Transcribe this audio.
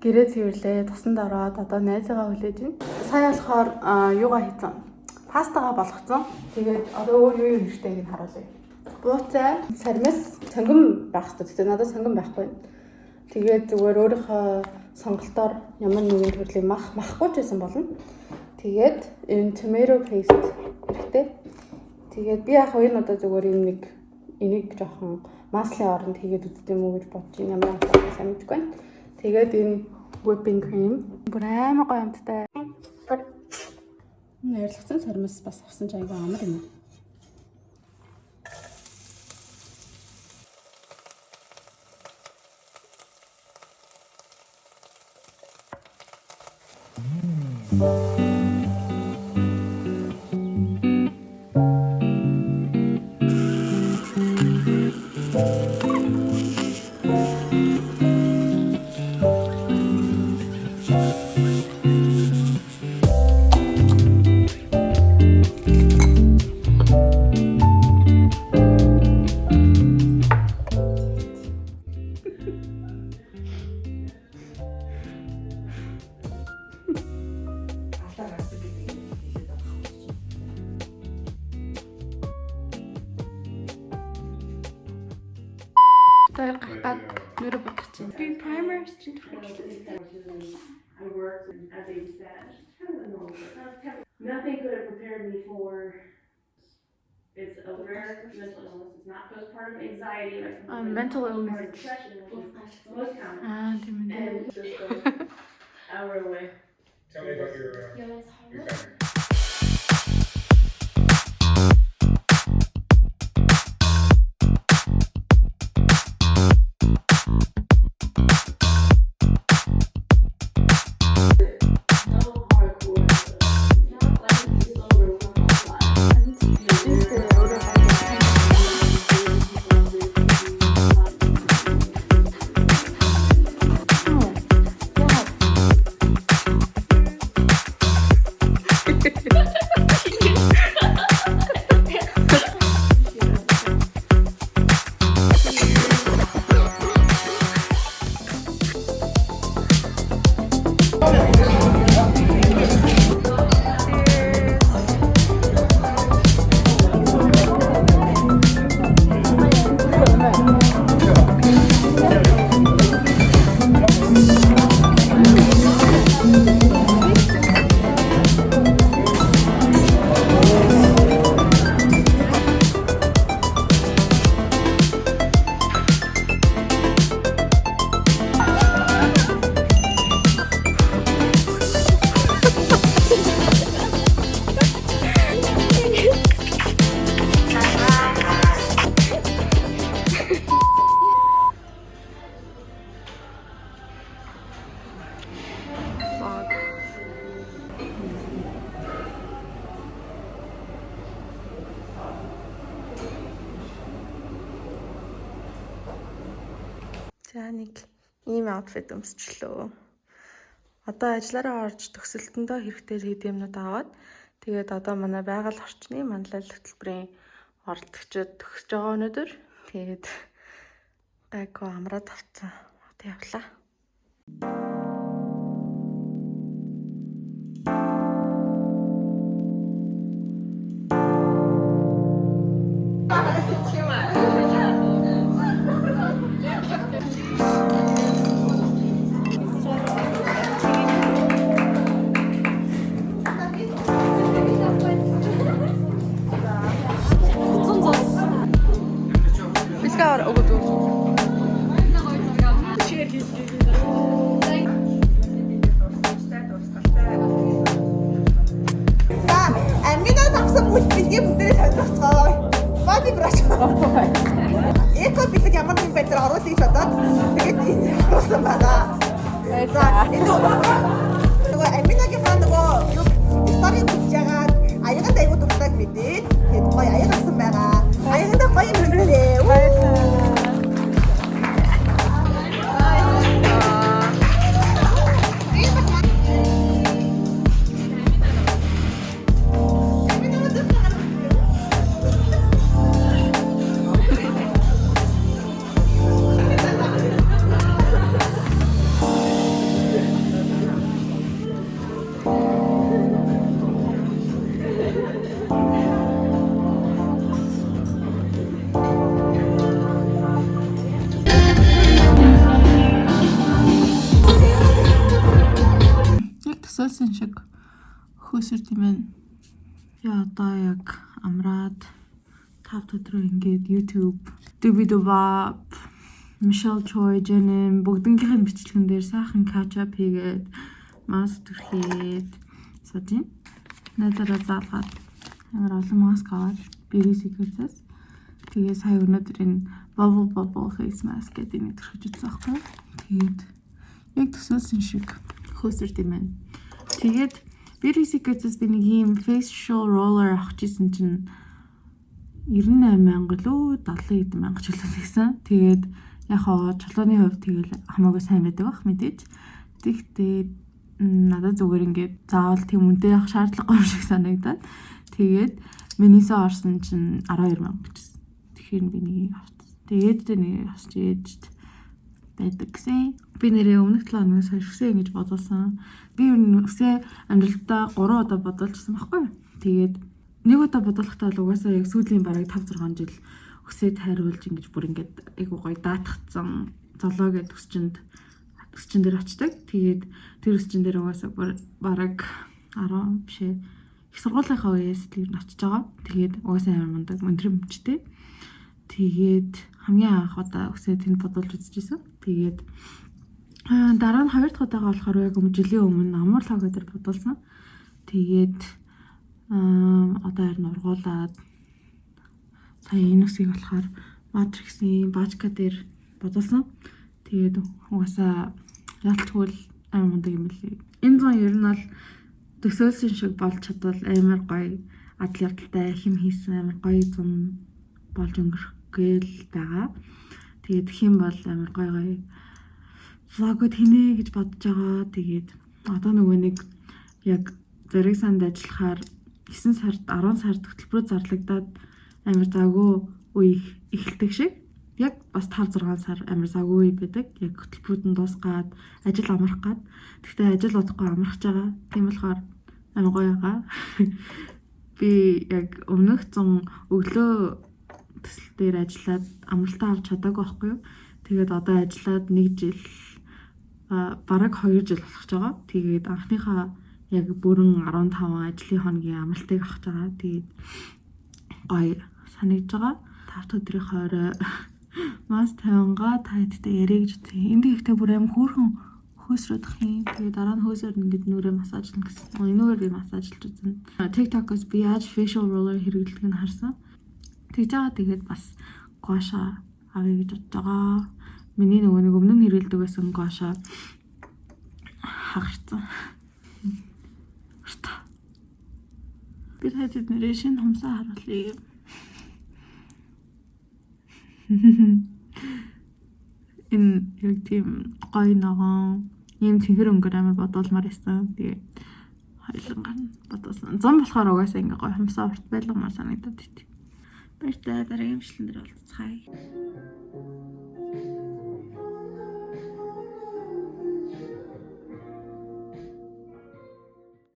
гэрээ цэвэрлээ, тусанд ороод одоо найзаагаа хүлээж байна. Сая болохоор юугаа хийсэн? Пастагаа болгоцсон. Тэгээд одоо өөр юу хэрэгтэй гэж харуулъя. Бууцай, сармис, сонгом байх хэрэгтэй. Тэгтээ надад сонгом байхгүй. Тэгээд зүгээр өөрийнхөө сонголтоор ямар нэгэн төрлийн махгүй ч байсан болно. Тэгээд энэ tomato paste хэрэгтэй. Тэгээд би яг энэ одоо зүгээр энийг жоохон маслын оронд хийгээд үздэг юм уу гэж бодож байна. Ямар амттай сайн мэдгүй байна. Тэгээд энэ whipping cream бүр амар гоё амттай. Нэрлэгцэн сармис бас авсан ч аяга амар юм. Тайл гахаад нөрө бодчих чинь. Би primer street fresh. I worked as a stash. Nothing could have prepared me for. It's a rare mental illness. It's not postpartum anxiety. Mental illness. Depression, which is most common. And just an hour away. Tell me about your family. За нэг ийм outfit өмсчлөө. Одоо ажиллаараа орж төгсөлтөндөө хэрэгтэй хийх юмнууд аваад тэгээд одоо манай байгаль орчны манлайлал хөтөлбөрийн оролцогчид төгсөж байгаа өнөөдөр. Тэгээд гайгүй амраад авцсан. Одоо явлаа. Эко бэлэг ямар нэг байдлаар оруулах шатаад тэгээд энэ оруулсан байна. За энэ нөгөө аминагийн хаан нөгөө историк хийж байгаа аягад аягүй дуртай мэдээд тэгээд гоё аягсан байгаа. Аяганда гоё юм хэлээ. төсөөлсөн шиг хөөсөрд юм байна. Би одоо яг амраад 5 өдрөө ингээд YouTube, Dubidubab, Michelle Choi, Jenny бүгднгийнх нь бичлэгэн дээр сайхан catch up хийгээд маск түрхээд суудیں۔ Найзаараа заалгаад амар олон маск аваад Beauty Secrets-аас тэгээ сая өнөөдөр энэ Bubble face mask гэдэг нэг төрхөж үзсэн байхгүй. Тэгээд яг төсөөлсөн шиг хөөсөрд юм байна. Тэгээд Beauty Secrets-аас би нэг ийм facial roller авах гэсэн чинь 98,000 лөө 70,000 ч төлсөн. Тэгээд яг хоо чулууны хувьд тэгэл хамаагүй сайн байдаг бах мэдээж. Тэгтээ надад зүгээр ингээд заавал тийм үнэтэй авах шаардлагагүй юм шиг санагдаад. Тэгээд минийсээ орсон чинь 12,000 гэжсэн. Тэгэхээр би нэг авчихсан. Тэгээд нэг авч ээж байдаг гэсэн. Би нэрээ өмнөх 7 хоногоос хойш өсөө ингэж бодуулсан. Би өсөө амьдралдаа 3 удаа бодуулчихсан байхгүй. Тэгээд нэг удаа бодуулахдаа л угаасаа яг сүүлийн бараг 5-6 жил өсөө тайруулж ингэж бүр ингээд айгу гоё даатгцсан золоо гэдэг өсчин дээр очдаг. Тэгээд тэр өсчин дээр угаасаа бараг 10 бишээ их сургуулийнхаа үеэс тэр нь очиж байгаа. Тэгээд угаасаа амар мундаг мөндрөмжтэй. Тэгээд хамгийн анх удаа өсөө тэнд бодуулж үзчихсэн. Тэгээд дараа нь 2 дахь удаага болохоор яг жилийн өмнө амар лого дээр бодуулсан. Тэгээд одоо харин ургуулад сая энэ үсгийг болохоор Matrix-ийн баажка дээр бодуулсан. Тэгээд угаасаа ялчгүй амар мундаг юм лээ. Энэ зам ер нь бол төсөөлсөн шиг болж чадвал амар гоё адал явдалтай хэм хийсэн амар гоё зам болж өнгөрөхгээл байгаа. Тэгээд хэм бол амар гоё влогод хийнэ гэж бодож байгаа. Тэгээд одоо нөгөө нэг яг зэрэг санд ажиллахаар 9 сард 10 сард хөтөлбөрөөр зарлагдаад амар заагүй үе эхэлдэг шиг яг бас 5-6 сар амар заагүй үе байдаг. Яг хөтөлбөрүүд нь дуусгаад ажил амрах гад. Гэхдээ ажил удахгүй амрах гэж байгаа. Тийм болохоор амар гоё байгаа. Би яг өмнөх 100 өглөө төсөл дээр ажиллаад амралтаа авч чадаагүй байхгүй юу. Тэгээд одоо ажиллаад 1 жил бараг 2 жил болох гэж байгаа. Тэгээд анхныхаа яг бүрэн 15 ажлын хоногийн амралтыг авах гэж байгаа. Тэгээд гоё санагдж байгаа. 5 өдрийн хойроо мас тавингаа тайттай ярих гэж үзье. Энд ихтэй бүр аим хөөрхөн хөөсрөх юм. Тэгээд дараа нь хөөсөр ингээд нүрээ массажлна гэсэн. Энүүгээр би массажлж үзэн. TikTok-оос би яаж facial roller хэрэглэдэг нь харсан. Тэгж байгаа тэгээд бас гуаша авъя гэж бодож байгаа. Миний нөгөө нэг өмнө нь хэрэглэдэг байсан гуаша хагарсан. Би тайлбар нэрээ шинэ хумсаа харуулъя. Энэ яг тийм гоё ногоон ийм цэнхэр өнгөр амар бодуулмаар байсан. Тэгээд хоёлангаар нь бодуулсан. Зам болохоор угаасаа ингээ гоё хумсаа урт байлгамаар санагдаад байт. Баяртай дараагийн бичлэн дээр уулзцгаая.